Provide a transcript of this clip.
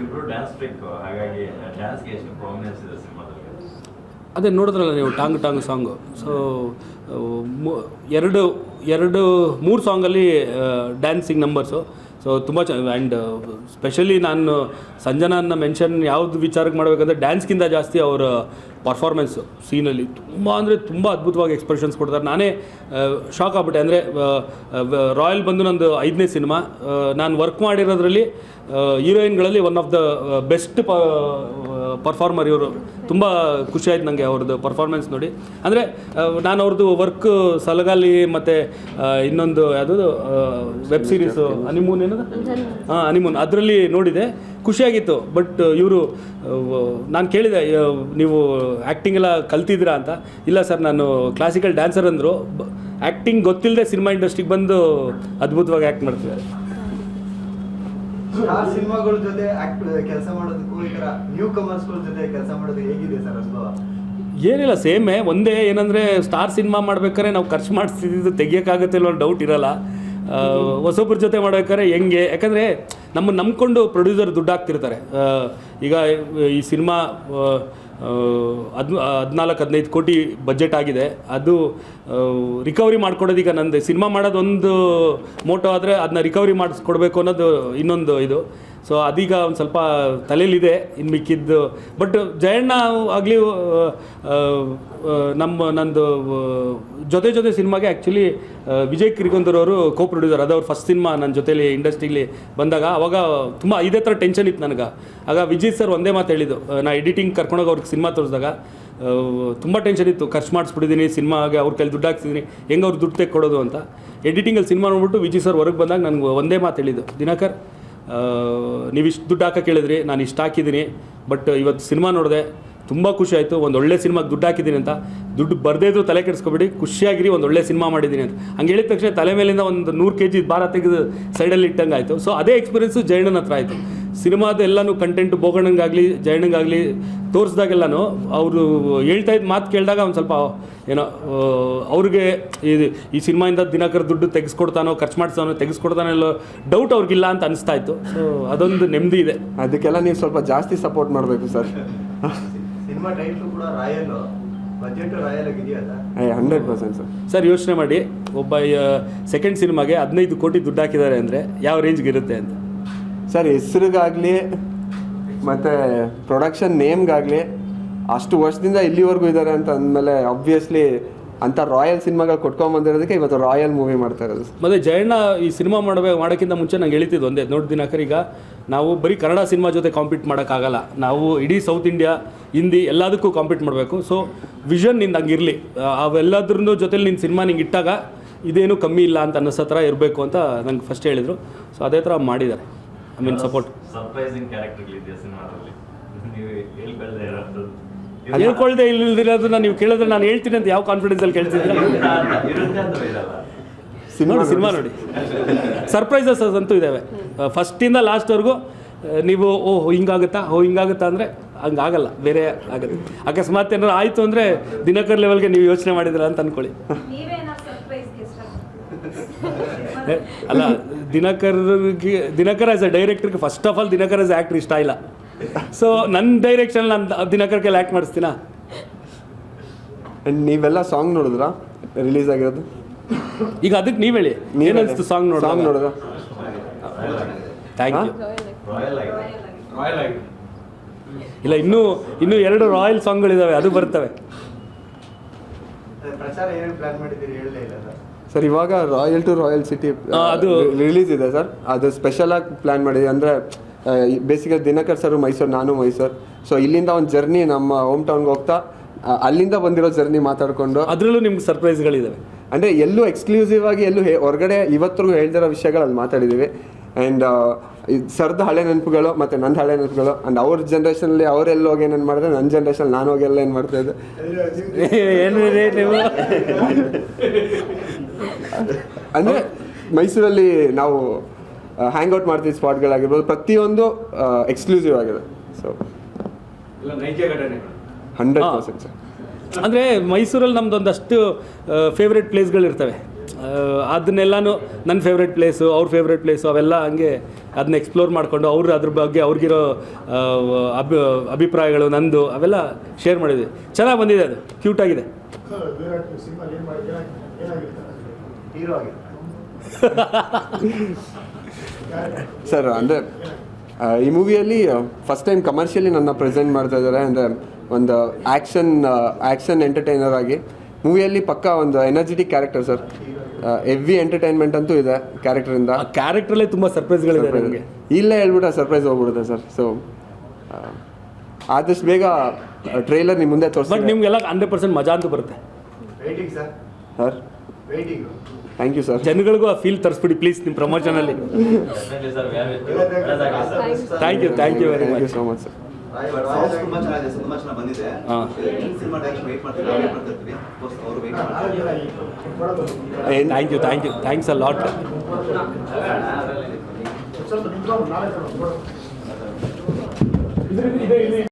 ಇಬ್ಬರು ಡ್ಯಾನ್ಸ್ ಬೇಕು, ಹಾಗಾಗಿ ಡ್ಯಾನ್ಸ್ಗೆ ಎಷ್ಟು ಪ್ರಾಮಿನೆನ್ಸ್ ಇದೆ ಸಿನಿಮಾದಲ್ಲಿ? ಅದೇ ನೋಡಿದ್ರಲ್ಲ ನೀವು ಟಾಂಗ್ ಸಾಂಗು. ಸೊ ಮೂರು ಸಾಂಗಲ್ಲಿ ಡ್ಯಾನ್ಸಿಂಗ್ ನಂಬರ್ಸು. ಸೊ ತುಂಬ ಆ್ಯಂಡ್ ಸ್ಪೆಷಲಿ ನಾನು ಸಂಜನಾನ ಮೆನ್ಷನ್ ಯಾವುದು ವಿಚಾರಕ್ಕೆ ಮಾಡಬೇಕಂದ್ರೆ ಡ್ಯಾನ್ಸ್ಗಿಂತ ಜಾಸ್ತಿ ಅವರ ಪರ್ಫಾರ್ಮೆನ್ಸು ಸೀನಲ್ಲಿ ತುಂಬ ಅದ್ಭುತವಾಗಿ ಎಕ್ಸ್ಪ್ರೆಷನ್ಸ್ ಕೊಡ್ತಾರೆ. ನಾನೇ ಶಾಕ್ ಆಗ್ಬಿಟ್ಟೆ. ಅಂದರೆ ರಾಯಲ್ ಬಂದು ನಂದು 5ನೇ ಸಿನಿಮಾ. ನಾನು ವರ್ಕ್ ಮಾಡಿರೋದ್ರಲ್ಲಿ ಹೀರೋಯಿನ್ಗಳಲ್ಲಿ one of the best performer ಇವರು. ತುಂಬ ಖುಷಿ ಆಯ್ತು ನನಗೆ ಅವ್ರದ್ದು ಪರ್ಫಾರ್ಮೆನ್ಸ್ ನೋಡಿ. ಅಂದರೆ ನಾನು ಅವ್ರದ್ದು ವರ್ಕ್ ಸಲಗಾಲಿ ಮತ್ತು ಇನ್ನೊಂದು ಯಾವುದದು ವೆಬ್ ಸೀರೀಸು ಹನಿಮೂನ್ ಏನದು ಹನಿಮೂನ್ ಅದರಲ್ಲಿ ನೋಡಿದೆ, ಖುಷಿಯಾಗಿತ್ತು. ಬಟ್ ಇವರು ನಾನು ಕೇಳಿದೆ ನೀವು ಆ್ಯಕ್ಟಿಂಗ್ ಎಲ್ಲ ಕಲ್ತಿದ್ದೀರಾ ಅಂತ. ಇಲ್ಲ ಸರ್ ನಾನು ಕ್ಲಾಸಿಕಲ್ ಡ್ಯಾನ್ಸರ್ ಅಂದರು. ಆ್ಯಕ್ಟಿಂಗ್ ಗೊತ್ತಿಲ್ಲದೆ ಸಿನಿಮಾ ಇಂಡಸ್ಟ್ರಿಗೆ ಬಂದು ಅದ್ಭುತವಾಗಿ ಆ್ಯಕ್ಟ್ ಮಾಡ್ತಿದ್ದಾರೆ. ಸ್ಟಾರ್ ಸಿನಿಮಾಗಳ ಜೊತೆ ಕೆಲಸ ಮಾಡೋದಕ್ಕೂ ಈ ಥರ ನ್ಯೂ ಕಮರ್ಸ್ಗಳ ಜೊತೆ ಕೆಲಸ ಮಾಡೋದು ಹೇಗಿದೆ ಸರ್ ಅನುಭವ? ಏನಿಲ್ಲ, ಸೇಮೇ. ಒಂದೇ ಏನಂದರೆ ಸ್ಟಾರ್ ಸಿನಿಮಾ ಮಾಡ್ಬೇಕಾದ್ರೆ ನಾವು ಖರ್ಚು ಮಾಡಿಸ್ತಿದ್ದು ತೆಗಿಯೋಕ್ಕಾಗುತ್ತೆ ಅನ್ನೋ ಡೌಟ್ ಇರೋಲ್ಲ. ಹೊಸೊಬ್ಬರ ಜೊತೆ ಮಾಡ್ಬೇಕಾದ್ರೆ ಹೆಂಗೆ, ಯಾಕಂದರೆ ನಮ್ಮನ್ನು ನಂಬ್ಕೊಂಡು ಪ್ರೊಡ್ಯೂಸರ್ ದುಡ್ಡು ಹಾಕ್ತಿರ್ತಾರೆ. ಈಗ ಈ ಸಿನಿಮಾ 14-15 ಕೋಟಿ ಬಜೆಟ್ ಆಗಿದೆ. ಅದು ರಿಕವರಿ ಮಾಡ್ಕೊಡೋದು ಈಗ ನಂದು ಸಿನಿಮಾ ಮಾಡೋದೊಂದು ಮೋಟೋ ಆದರೆ ಅದನ್ನ ರಿಕವರಿ ಮಾಡಿಸ್ಕೊಡ್ಬೇಕು ಅನ್ನೋದು ಇನ್ನೊಂದು ಇದು. ಸೊ ಅದೀಗ ಒಂದು ಸ್ವಲ್ಪ ತಲೆಯಲ್ಲಿದೆ ಇನ್ನು ಮಿಕ್ಕಿದ್ದು. ಬಟ್ ಜಯಣ್ಣ ಆಗಲಿ ನಂದು ಜೊತೆ ಸಿನಿಮಾಗೆ ಆ್ಯಕ್ಚುಲಿ ವಿಜಯ್ ಕಿರ್ಗೊಂದರ್ ಅವರು ಕೋ ಪ್ರೊಡ್ಯೂಸರ್. ಅದು ಅವ್ರ ಫಸ್ಟ್ ಸಿನಿಮಾ ನನ್ನ ಜೊತೆಲಿ ಇಂಡಸ್ಟ್ರೀಲಿ ಬಂದಾಗ. ಅವಾಗ ತುಂಬ ಇದೇ ಥರ ಟೆನ್ಷನ್ ಇತ್ತು ನನಗೆ. ಆಗ ವಿಜಯ್ ಸರ್ ಒಂದೇ ಮಾತು ಹೇಳಿದ್ದು, ನಾ ಎಡಿಟಿಂಗ್ ಕರ್ಕೊಂಡೋಗಿ ಅವ್ರಿಗೆ ಸಿನಿಮಾ ತೋರಿಸಿದಾಗ ತುಂಬ ಟೆನ್ಷನ್ ಇತ್ತು. ಖರ್ಚು ಮಾಡಿಸ್ಬಿಟ್ಟಿದ್ದೀನಿ ಸಿನಿಮಾಗೆ, ಅವ್ರ ಕೈಲಿ ದುಡ್ಡು ಹಾಕ್ತಿದ್ದೀನಿ, ಹೆಂಗೆ ಅವ್ರು ದುಡ್ಡು ತೆಕ್ಕೊಡೋದು ಅಂತ. ಎಡಿಟಿಂಗಲ್ಲಿ ಸಿನಿಮಾ ನೋಡ್ಬಿಟ್ಟು ವಿಜಯ್ ಸರ್ ಹೊರಗೆ ಬಂದಾಗ ನನಗೆ ಒಂದೇ ಮಾತು ಹೇಳಿದ್ದು, ದಿನಕರ್ ನೀವು ಇಷ್ಟು ದುಡ್ಡು ಹಾಕಕ್ಕೆ ಹೇಳಿದ್ರಿ, ನಾನು ಇಷ್ಟು ಹಾಕಿದ್ದೀನಿ. ಬಟ್ ಇವತ್ತು ಸಿನಿಮಾ ನೋಡಿದೆ, ತುಂಬ ಖುಷಿ ಆಯಿತು. ಒಂದು ಒಳ್ಳೆ ಸಿನಿಮಾಗೆ ದುಡ್ಡು ಹಾಕಿದ್ದೀನಿ ಅಂತ. ದುಡ್ಡು ಬರದೇ ಇದ್ರೂ ತಲೆ ಕೆಡಿಸ್ಕೊಬೇಡಿ, ಖುಷಿಯಾಗಿರಿ, ಒಂದು ಒಳ್ಳೆ ಸಿನಿಮಾ ಮಾಡಿದ್ದೀನಿ ಅಂತ. ಹಂಗೆ ಹೇಳಿದ ತಕ್ಷಣ ತಲೆ ಮೇಲಿಂದ ಒಂದು 100 kg ಭಾರ ತೆಗೆದು ಸೈಡಲ್ಲಿ ಇಟ್ಟಂಗೆ ಆಯಿತು. ಸೊ ಅದೇ ಎಕ್ಸ್ಪೀರಿಯೆನ್ಸು ಜಯಣ್ಣನ ಹತ್ರ ಆಯಿತು. ಸಿನಿಮಾದ ಎಲ್ಲನೂ ಕಂಟೆಂಟು ಬೋಗಣ್ಣಂಗಾಗಲಿ ಜಯಣ್ಣಂಗಾಗಲಿ ತೋರಿಸ್ದಾಗೆಲ್ಲನೂ ಅವರು ಹೇಳ್ತಾ ಇದ್ದ ಮಾತು ಕೇಳಿದಾಗ ಒಂದು ಸ್ವಲ್ಪ ಏನೋ ಅವ್ರಿಗೆ ಈ ಸಿನಿಮಾಯಿಂದ ದಿನಕರ್ ದುಡ್ಡು ತೆಗೆಸ್ಕೊಡ್ತಾನೋ ಖರ್ಚು ಮಾಡಿಸ್ತಾನೋ ತೆಗೆಸ್ಕೊಡ್ತಾನೋ ಎಲ್ಲೋ ಡೌಟ್ ಅವ್ರಿಗಿಲ್ಲ ಅಂತ ಅನಿಸ್ತಾ ಇತ್ತು. ಸೊ ಅದೊಂದು ನೆಮ್ಮದಿ ಇದೆ. ಅದಕ್ಕೆಲ್ಲ ನೀವು ಸ್ವಲ್ಪ ಜಾಸ್ತಿ ಸಪೋರ್ಟ್ ಮಾಡಬೇಕು ಸರ್. ಸಿನಿಮಾ ಟೈಟ್ಲು ಕೂಡ ರಾಯಲ್, ಬಜೆಟ್ ರಾಯಲ್ ಆಗಿದೆಯಾ? 100% ಸರ್. ಸರ್ ಯೋಚನೆ ಮಾಡಿ, ಒಬ್ಬ ಸೆಕೆಂಡ್ ಸಿನಿಮಾಗೆ 15 ಕೋಟಿ ದುಡ್ಡು ಹಾಕಿದ್ದಾರೆ ಅಂದರೆ ಯಾವ ರೇಂಜ್ಗೆ ಇರುತ್ತೆ ಅಂತ. ಸರ್ ಹೆಸರಿಗಾಗಲಿ ಮತ್ತು ಪ್ರೊಡಕ್ಷನ್ ನೇಮ್ಗಾಗಲಿ ಅಷ್ಟು ವರ್ಷದಿಂದ ಇಲ್ಲಿವರೆಗೂ ಇದ್ದಾರೆ ಅಂತ ಅಂದಮೇಲೆ ಆಬ್ವಿಯಸ್ಲಿ ಅಂಥ ರಾಯಲ್ ಸಿನಿಮಾಗಳು ಕೊಟ್ಕೊಂಬಂದಿರೋದಕ್ಕೆ ಇವತ್ತು ರಾಯಲ್ ಮೂವಿ ಮಾಡ್ತಾ ಇರೋದು. ಮತ್ತು ಜಯಣ್ಣ ಈ ಸಿನಿಮಾ ಮಾಡೋಕ್ಕಿಂತ ಮುಂಚೆ ನಂಗೆ ಹೇಳ್ತಿದ್ದು ಒಂದೇ, ನೋಡಿ ದಿನಕರ್, ಈಗ ನಾವು ಬರೀ ಕನ್ನಡ ಸಿನಿಮಾ ಜೊತೆ ಕಾಂಪೀಟ್ ಮಾಡೋಕ್ಕಾಗಲ್ಲ, ನಾವು ಇಡೀ ಸೌತ್ ಇಂಡಿಯಾ ಹಿಂದಿ ಎಲ್ಲದಕ್ಕೂ ಕಾಂಪೀಟ್ ಮಾಡಬೇಕು. ಸೊ ವಿಷನ್ ನಿಂದು ಹಂಗಿರಲಿ, ಅವೆಲ್ಲದ್ರ ಜೊತೆಲಿ ನಿನ್ನ ಸಿನಿಮಾ ನಿಂಗೆ ಇಟ್ಟಾಗ ಇದೇನು ಕಮ್ಮಿ ಇಲ್ಲ ಅಂತ ಅನ್ನಿಸೋ ಥರ ಇರಬೇಕು ಅಂತ ನಂಗೆ ಫಸ್ಟ್ ಹೇಳಿದರು. ಸೊ ಅದೇ ಥರ ಮಾಡಿದ್ದಾರೆ. I mean support. ಸರ್ಪ್ರೈಸಿಂಗ್ ಕ್ಯಾರೆಕ್ಟರ್ಗಳಿದೆಯಾ ಸಿನಿಮಾದಲ್ಲಿ? ನೀವು ಹೇಳ್ಕೊಳ್ದೆ ಇಲ್ಲದಿರೋದನ್ನ ನೀವು ಕೇಳಿದ್ರೆ ನಾನು ಹೇಳ್ತೀನಿ ಅಂತ ಯಾವ ಕಾನ್ಫಿಡೆನ್ಸಲ್ಲಿ ಕೇಳ್ತಿದ್ರೆ? ಸಿನಿಮಾ ನೋಡಿ, ಸರ್ಪ್ರೈಸಸ್ ಅಂತೂ ಇದ್ದಾವೆ ಫಸ್ಟಿಂದ ಲಾಸ್ಟ್ವರೆಗೂ. ನೀವು ಹಿಂಗಾಗುತ್ತಾ ಅಂದರೆ ಹಂಗಾಗಲ್ಲ, ಬೇರೆ ಆಗುತ್ತೆ. ಅಕಸ್ಮಾತ್ ಏನಾರು ಆಯಿತು ಅಂದರೆ ದಿನಕರ್ ಲೆವೆಲ್ಗೆ ನೀವು ಯೋಚನೆ ಮಾಡಿದಿರ ಅಂತ ಅಂದ್ಕೊಳ್ಳಿ. ಅಲ್ಲ, ದಿನಕರ್ ಆಸ್ ಅ ಡೈರೆಕ್ಟರ್ಗೆ first of all Dinakar as actor ಇಷ್ಟ ಇಲ್ಲ. ಸೊ ನನ್ನ ಡೈರೆಕ್ಷನ್ ನಾನು ದಿನಕರ್ ಕೈಲಿ ಆ್ಯಕ್ಟ್ ಮಾಡಿಸ್ತೀನ. ನೀವೆಲ್ಲ ಸಾಂಗ್ ನೋಡಿದ್ರಾ ರಿಲೀಸ್ ಆಗಿರೋದು? ಈಗ ಅದಕ್ಕೆ ನೀವು ಹೇಳಿ, ಏನನ್ನಿಸ್ತು ಸಾಂಗ್ ನೋಡಿದ್ರ? Thank you. ಇಲ್ಲ, ಇನ್ನೂ 2 ರಾಯಲ್ ಸಾಂಗ್ಗಳಿದ್ದಾವೆ, ಅದು ಬರ್ತವೆ. ಪ್ರಚಾರ ಏನು ಪ್ಲಾನ್ ಮಾಡಿದ್ದೀರಿ ಹೇಳಲೇ ಇಲ್ಲ ಸರ್. ಇವಾಗ ರಾಯಲ್ ಟು ರಾಯಲ್ ಸಿಟಿ ಅದು ರಿಲೀಸ್ ಇದೆ ಸರ್. ಅದು ಸ್ಪೆಷಲಾಗಿ ಪ್ಲ್ಯಾನ್ ಮಾಡಿದೆ. ಅಂದರೆ ಬೇಸಿಕಲಿ ದಿನಕರ್ ಸರ್ ಮೈಸೂರು, ನಾನು ಮೈಸೂರು. ಸೊ ಇಲ್ಲಿಂದ ಒಂದು ಜರ್ನಿ ನಮ್ಮ ಹೋಮ್ ಟೌನ್ಗೆ ಹೋಗ್ತಾ ಅಲ್ಲಿಂದ ಬಂದಿರೋ ಜರ್ನಿ ಮಾತಾಡಿಕೊಂಡು ಅದರಲ್ಲೂ ನಿಮ್ಗೆ ಸರ್ಪ್ರೈಸ್ಗಳಿದ್ದಾವೆ. ಅಂದರೆ ಎಲ್ಲೂ ಎಕ್ಸ್ಕ್ಲೂಸಿವ್ ಆಗಿ ಎಲ್ಲೂ ಹೊರಗಡೆ ಇವತ್ತಿಗೂ ಹೇಳ್ದಿರೋ ವಿಷಯಗಳು ಅಲ್ಲಿ ಮಾತಾಡಿದ್ದೀವಿ. ಆ್ಯಂಡ್ ಸರ್ದು ಹಳೆ ನೆನಪುಗಳು ಮತ್ತು ನನ್ನ ಹಳೆ ನೆನಪುಗಳು. ಆ್ಯಂಡ್ ಅವ್ರ ಜನ್ರೇಷನಲ್ಲಿ ಅವರೆಲ್ಲ ಹೋಗಿ ಏನೇನು ಮಾಡಿದ್ರೆ ನನ್ನ ಜನ್ರೇಷನ್ ನಾನು ಹೋಗಿ ಎಲ್ಲ ಏನು ಮಾಡ್ತಾಯಿದ್ದೆ. ಅಂದರೆ ಮೈಸೂರಲ್ಲಿ ನಾವು ಹ್ಯಾಂಗ್ ಔಟ್ ಮಾಡ್ತಿದ್ದ ಸ್ಪಾಟ್ಗಳಾಗಿರ್ಬೋದು, ಪ್ರತಿಯೊಂದು ಎಕ್ಸ್ಕ್ಲೂಸಿವ್ ಆಗಿದೆ. So 100% sir. ಅಂದರೆ ಮೈಸೂರಲ್ಲಿ ನಮ್ದು ಒಂದಷ್ಟು ಫೇವ್ರೆಟ್ ಪ್ಲೇಸ್ಗಳಿರ್ತವೆ. ಅದನ್ನೆಲ್ಲನೂ ನನ್ನ ಫೇವ್ರೆಟ್ ಪ್ಲೇಸು ಅವ್ರ ಫೇವ್ರೆಟ್ ಪ್ಲೇಸು ಅವೆಲ್ಲ ಹಂಗೆ ಅದನ್ನ ಎಕ್ಸ್ಪ್ಲೋರ್ ಮಾಡಿಕೊಂಡು ಅದ್ರ ಬಗ್ಗೆ ಅವ್ರಿಗಿರೋ ಅಭಿಪ್ರಾಯಗಳು ನಂದು ಅವೆಲ್ಲ ಶೇರ್ ಮಾಡಿದ್ವಿ. ಚೆನ್ನಾಗಿ ಬಂದಿದೆ, ಅದು ಕ್ಯೂಟಾಗಿದೆ. ಹೀರೋ ಆಗಿ ಸರ್ ಅಂದರೆ ಈ ಮೂವಿಯಲ್ಲಿ ಫಸ್ಟ್ ಟೈಮ್ ಕಮರ್ಷಿಯಲಿ ನನ್ನ ಪ್ರೆಸೆಂಟ್ ಮಾಡ್ತಾ ಇದ್ದಾರೆ. ಅಂದರೆ ಒಂದು ಆ್ಯಕ್ಷನ್ ಎಂಟರ್ಟೈನರ್ ಆಗಿ ಮೂವಿಯಲ್ಲಿ ಪಕ್ಕ ಒಂದು energetic character sir. Heavy entertainment ಅಂತೂ ಇದೆ ಕ್ಯಾರೆಕ್ಟರಿಂದ. ಆ ಕ್ಯಾರೆಕ್ಟ್ರಲ್ಲೇ ತುಂಬ ಸರ್ಪ್ರೈಸ್ಗಳಿದೆ ನನಗೆ. ಇಲ್ಲೇ ಹೇಳ್ಬಿಟ್ರೆ ಸರ್ಪ್ರೈಸ್ ಹೋಗ್ಬಿಡುತ್ತೆ ಸರ್. ಸೊ ಆದಷ್ಟು ಬೇಗ ಟ್ರೈಲರ್ ನಿಮ್ಮ ಮುಂದೆ ಬಟ್ ತೋರಿಸಿ. ನಿಮಗೆಲ್ಲ 100% ಮಜಾ ಅಂತೂ ಬರುತ್ತೆ. Waiting sir, sir waiting. Thank you sir. ಜನಗಳಿಗೂ ಆ ಫೀಲ್ ತರಿಸ್ಬಿಡಿ ಪ್ಲೀಸ್ ನಿಮ್ಮ ಪ್ರಮೋಷನಲ್ಲಿ. Definitely sir, we are with you. Thank you very thank you much. So much sir. Songs ತುಂಬಾ ಚೆನ್ನಾಗಿದೆ, ತುಂಬಾ ಚೆನ್ನಾಗಿ ಬಂದಿದೆ. ಹಾಂ. ಸಿನಿಮಾ ಡೈರೆಕ್ಷನ್ ವೇಟ್ ಮಾಡ್ತಿರ್ತೀವಿ, ಅವರು wait thank you thanks a lot. ಮಾಡ್ತಾರೆ.